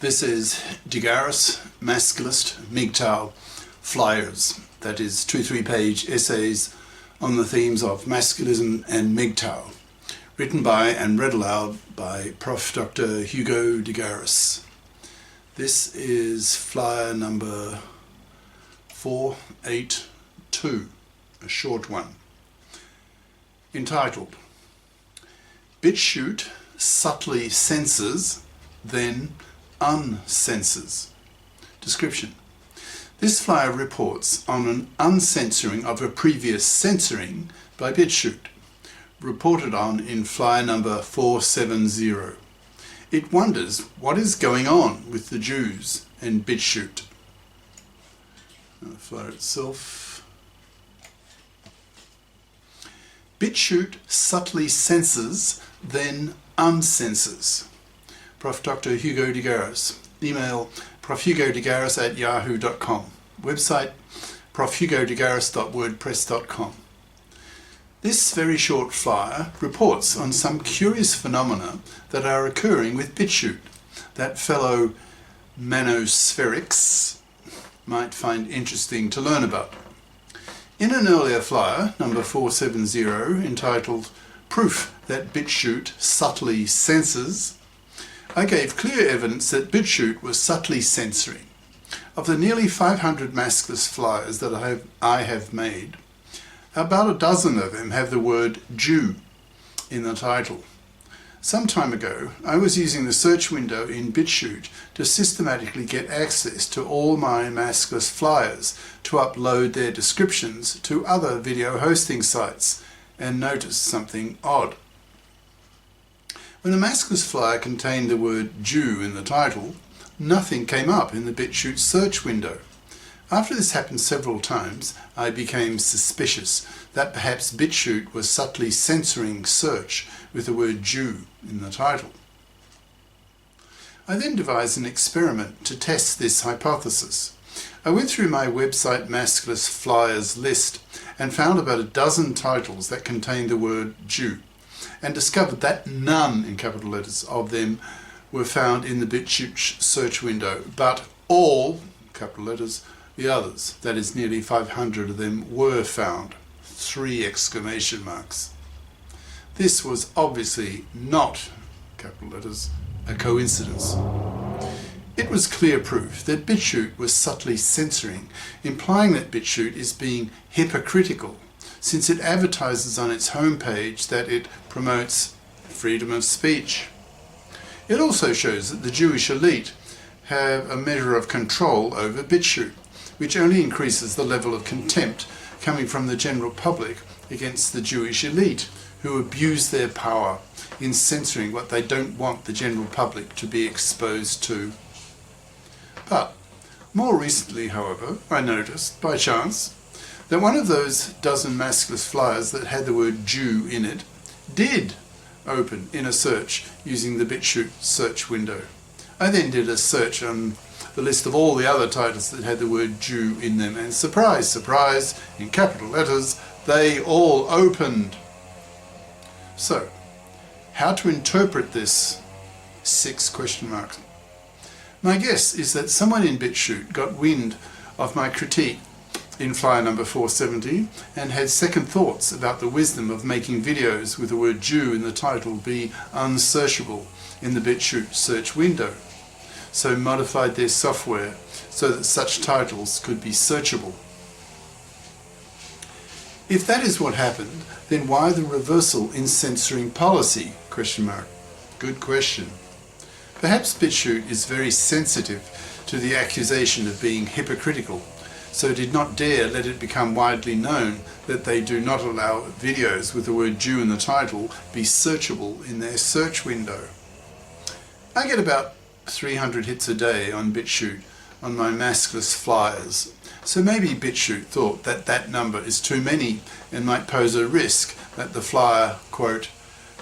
This is Garis, Masculist, MGTOW flyers, that is 2-3 page essays on the themes of masculism and MGTOW, written by and read aloud by Prof. Dr. Hugo de Garis. This is flyer number 482, a short one, entitled BitChute Subtly Censors, then Uncensors. Description. This flyer reports on an uncensoring of a previous censoring by BitChute, reported on in flyer number 470. It wonders what is going on with the Jews and BitChute. The flyer itself. BitChute subtly censors, then uncensors. Prof. Dr. Hugo de Garis. Email profhugodegaris@yahoo.com. Website profhugodegaris.wordpress.com. This very short flyer reports on some curious phenomena that are occurring with BitChute that fellow manospherics might find interesting to learn about. In an earlier flyer, number 470, entitled Proof that BitChute Subtly Censors, I gave clear evidence that BitChute was subtly censoring. Of the nearly 500 maskless flyers that I have made, about a dozen of them have the word Jew in the title. Some time ago, I was using the search window in BitChute to systematically get access to all my maskless flyers to upload their descriptions to other video hosting sites, and noticed something odd. When a maskless flyer contained the word Jew in the title, nothing came up in the BitChute search window. After this happened several times, I became suspicious that perhaps BitChute was subtly censoring search with the word Jew in the title. I then devised an experiment to test this hypothesis. I went through my website maskless flyers list and found about a dozen titles that contained the word Jew, and discovered that none, in capital letters, of them were found in the BitChute search window, but all, capital letters, the others, that is nearly 500 of them, were found. 3 exclamation marks. This was obviously not, capital letters, a coincidence. It was clear proof that BitChute was subtly censoring, implying that BitChute is being hypocritical, since it advertises on its homepage that it promotes freedom of speech. It also shows that the Jewish elite have a measure of control over BitChute, which only increases the level of contempt coming from the general public against the Jewish elite, who abuse their power in censoring what they don't want the general public to be exposed to. But more recently, however, I noticed, by chance, that one of those dozen maskless flyers that had the word Jew in it did open in a search using the BitChute search window. I then did a search on the list of all the other titles that had the word Jew in them, and surprise, surprise, in capital letters, they all opened. So, how to interpret this? 6 question marks. My guess is that someone in BitChute got wind of my critique in flyer number 470 and had second thoughts about the wisdom of making videos with the word Jew in the title be unsearchable in the BitChute search window, so modified their software so that such titles could be searchable. If that is what happened, then why the reversal in censoring policy? Good question. Perhaps BitChute is very sensitive to the accusation of being hypocritical, so did not dare let it become widely known that they do not allow videos with the word Jew in the title be searchable in their search window. I get about 300 hits a day on BitChute on my maskless flyers, so maybe BitChute thought that that number is too many and might pose a risk that the flyer, quote,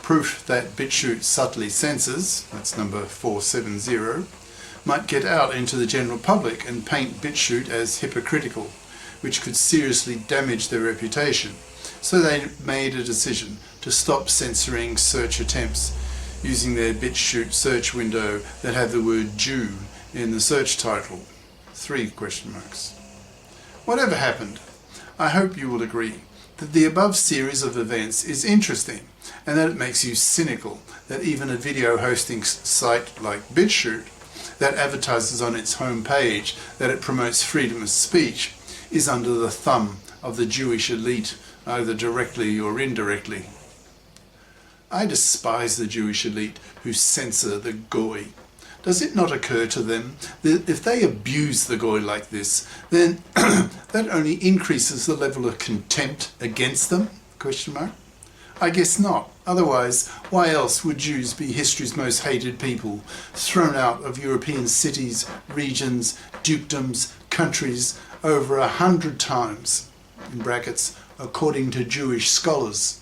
proof that BitChute subtly censors, that's number 470, might get out into the general public and paint BitChute as hypocritical, which could seriously damage their reputation. So they made a decision to stop censoring search attempts using their BitChute search window that have the word Jew in the search title. 3 question marks. Whatever happened, I hope you will agree that the above series of events is interesting and that it makes you cynical that even a video hosting site like BitChute that advertises on its home page that it promotes freedom of speech is under the thumb of the Jewish elite, either directly or indirectly. I despise the Jewish elite who censor the Goy. Does it not occur to them that if they abuse the Goy like this, then that only increases the level of contempt against them? Question mark. I guess not. Otherwise, why else would Jews be history's most hated people, thrown out of European cities, regions, dukedoms, countries over 100 times, in brackets, according to Jewish scholars,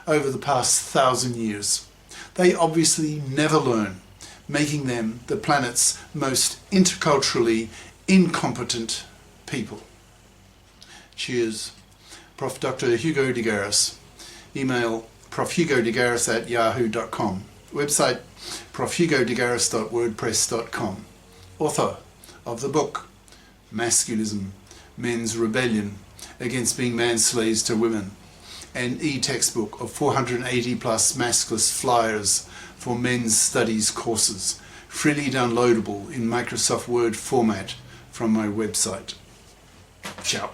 over the past 1,000 years? They obviously never learn, making them the planet's most interculturally incompetent people. Cheers. Prof. Dr. Hugo de Garis. Email profhugodegaris@yahoo.com. Website profhugodegaris.wordpress.com. Author of the book Masculism, Men's Rebellion Against Being Manslaves to Women, an e-textbook of 480 plus maskless flyers for men's studies courses, freely downloadable in Microsoft Word format from my website. Ciao.